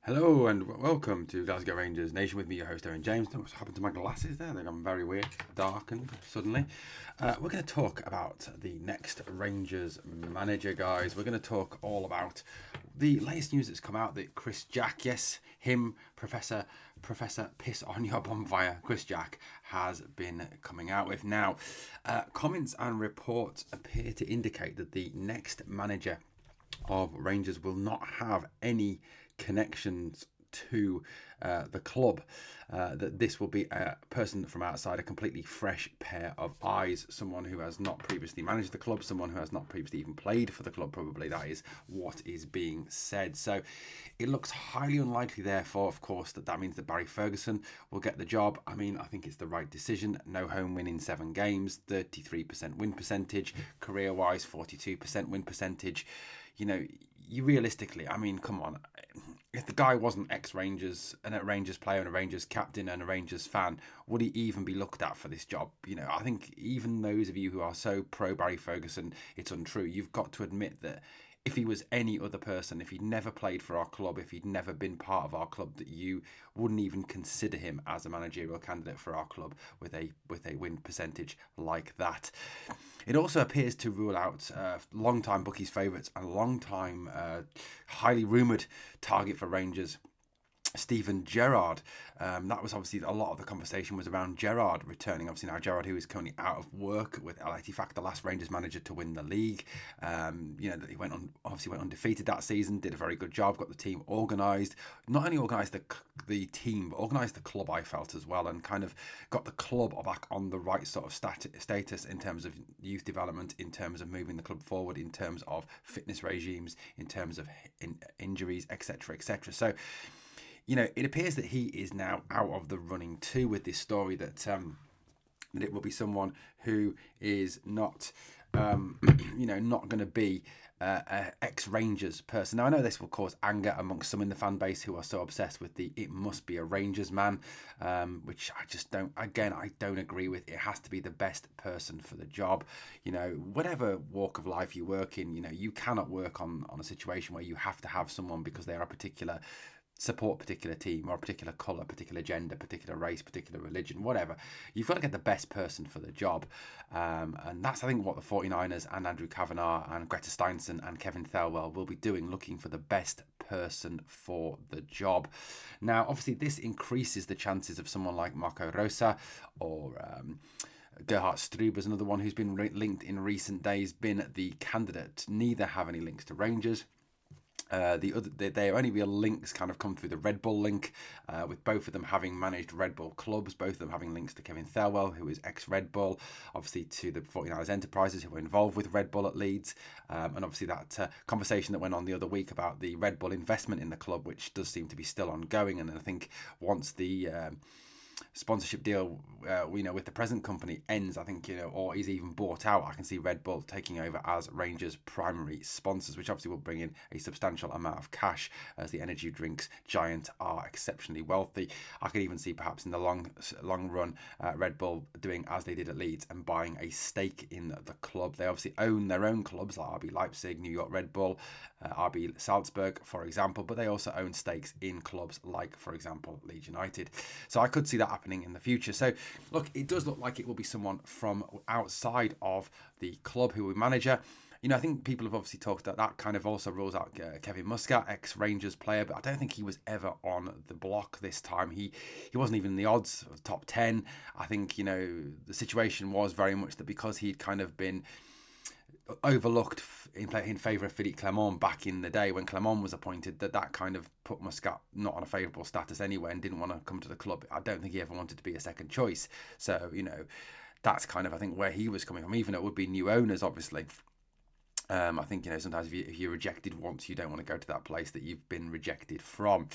Hello and welcome to Glasgow Rangers Nation with me, your host, Owen James. What's happened to my glasses there? They've gone very weird, darkened suddenly. We're going to talk about the next Rangers manager, guys. We're going to talk all about the latest news that's come out that Chris Jack, yes, him, Professor Piss on Your Bonfire, Chris Jack, has been coming out with. Now, comments and reports appear to indicate that the next manager of Rangers will not have any connections to the club. That this will be a person from outside, a completely fresh pair of eyes, someone who has not previously managed the club, someone who has not previously even played for the club, probably. That is what is being said. So it looks highly unlikely, therefore, of course, that means that Barry Ferguson will get the job. I mean, I think it's the right decision. No home win in 7 games, 33% win percentage, career-wise, 42% win percentage. You know, you realistically, I mean, come on. If the guy wasn't ex-Rangers and a Rangers player and a Rangers captain and a Rangers fan, would he even be looked at for this job? You know, I think even those of you who are so pro Barry Ferguson, it's untrue. You've got to admit that if he was any other person, if he'd never played for our club, if he'd never been part of our club, that you wouldn't even consider him as a managerial candidate for our club with a win percentage like that. It also appears to rule out long-time bookies' favourites and long-time highly rumoured target for Rangers, Stephen Gerrard. That was obviously a lot of the conversation was around Gerrard returning. Obviously now Gerrard, who is currently out of work with El Ettifaq, the last Rangers manager to win the league. He went undefeated that season, did a very good job, got the team organised. Not only organised the team, but organised the club, I felt, as well, and kind of got the club back on the right sort of status in terms of youth development, in terms of moving the club forward, in terms of fitness regimes, in terms of injuries, etc., etc. So, you know, it appears that he is now out of the running too, with this story that it will be someone who is not, not going to be an ex-Rangers person. Now, I know this will cause anger amongst some in the fan base who are so obsessed with it must be a Rangers man, which I just don't agree with. It has to be the best person for the job. You know, whatever walk of life you work in, you know, you cannot work on a situation where you have to have someone because they are a particular support particular team or a particular colour, particular gender, particular race, particular religion, whatever. You've got to get the best person for the job. And that's, I think, what the 49ers and Andrew Kavanagh and Greta Steinson and Kevin Thelwell will be doing, looking for the best person for the job. Now, obviously, this increases the chances of someone like Marco Rosa or Gerhard Struber's another one who's been linked in recent days, been the candidate. Neither have any links to Rangers. Their only real links kind of come through the Red Bull link, with both of them having managed Red Bull clubs, both of them having links to Kevin Thelwell, who is ex-Red Bull, obviously to the 49ers Enterprises, who were involved with Red Bull at Leeds, and obviously that conversation that went on the other week about the Red Bull investment in the club, which does seem to be still ongoing. And I think once the sponsorship deal, with the present company ends, I think, or is even bought out, I can see Red Bull taking over as Rangers' primary sponsors, which obviously will bring in a substantial amount of cash, as the energy drinks giant are exceptionally wealthy. I could even see perhaps in the long run Red Bull doing as they did at Leeds and buying a stake in the club. They obviously own their own clubs like RB Leipzig, New York Red Bull, RB Salzburg, for example, but they also own stakes in clubs like, for example, Leeds United. So I could see that happening in the future. So look, it does look like it will be someone from outside of the club who will manager. You know, I think people have obviously talked that kind of also rules out Kevin Muscat, ex-Rangers player, but I don't think he was ever on the block this time. He wasn't even in the odds of top 10. I think, the situation was very much that because he'd kind of been overlooked in favour of Philippe Clement back in the day when Clement was appointed, that kind of put Muscat not on a favourable status anyway and didn't want to come to the club. I don't think he ever wanted to be a second choice. So, that's kind of, I think, where he was coming from, even though it would be new owners, obviously. I think, sometimes if you're rejected once, you don't want to go to that place that you've been rejected from.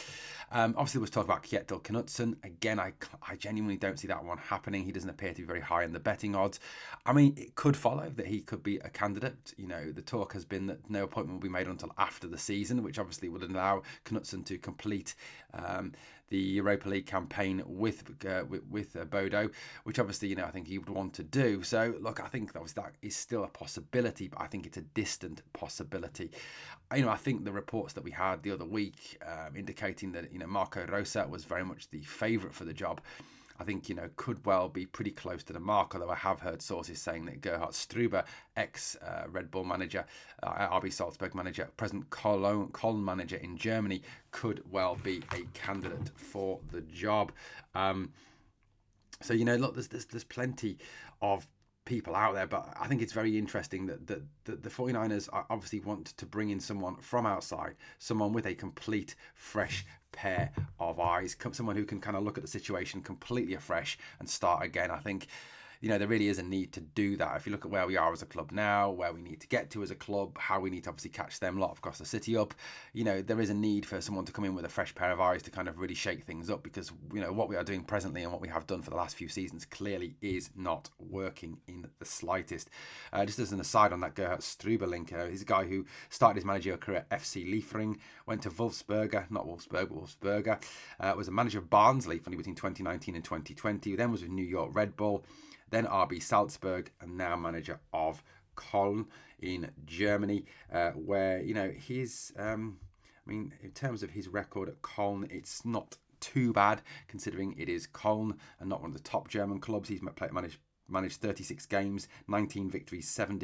Obviously, we'll talk about Kjetil Knutsen. Again, I genuinely don't see that one happening. He doesn't appear to be very high in the betting odds. I mean, it could follow that he could be a candidate. The talk has been that no appointment will be made until after the season, which obviously would allow Knutsen to complete the Europa League campaign with Bodo, which obviously, I think he would want to do. So, look, I think that is still a possibility, but I think it's a distant possibility. I think the reports that we had the other week indicating that, Marco Rosa was very much the favourite for the job. I think, could well be pretty close to the mark, although I have heard sources saying that Gerhard Struber, ex-Red Bull manager, RB Salzburg manager, present Cologne manager in Germany, could well be a candidate for the job. So, look, there's plenty of people out there, but I think it's very interesting that the 49ers obviously want to bring in someone from outside, someone with a complete fresh pair of eyes, someone who can kind of look at the situation completely afresh and start again. I think there really is a need to do that. If you look at where we are as a club now, where we need to get to as a club, how we need to obviously catch them lot across the city up, there is a need for someone to come in with a fresh pair of eyes to kind of really shake things up, because what we are doing presently and what we have done for the last few seasons clearly is not working in the slightest. Just as an aside on that Gerhard Struber link, he's a guy who started his managerial career at FC Liefering, went to Wolfsberger, not Wolfsburg, but Wolfsberger, was a manager of Barnsley between 2019 and 2020, then was with New York Red Bull, then RB Salzburg, and now manager of Köln in Germany, where, his, in terms of his record at Köln, it's not too bad, considering it is Köln and not one of the top German clubs. He's managed 36 games, 19 victories, 7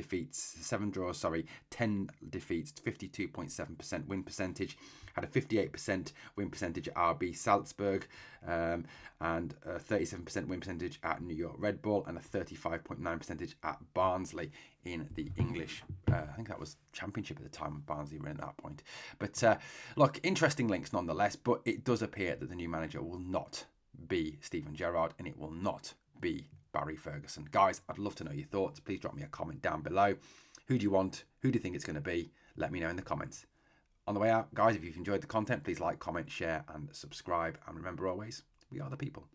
draws, 10 defeats, 52.7% win percentage, had a 58% win percentage at RB Salzburg, and a 37% win percentage at New York Red Bull, and a 35.9% percentage at Barnsley in the English, I think that was Championship at the time when Barnsley were in that point. But look, interesting links nonetheless, but it does appear that the new manager will not be Steven Gerrard, and it will not be Barry Ferguson. Guys, I'd love to know your thoughts. Please drop me a comment down below. Who do you want? Who do you think it's going to be? Let me know in the comments. On the way out, guys, if you've enjoyed the content, please like, comment, share, and subscribe. And remember always, we are the people.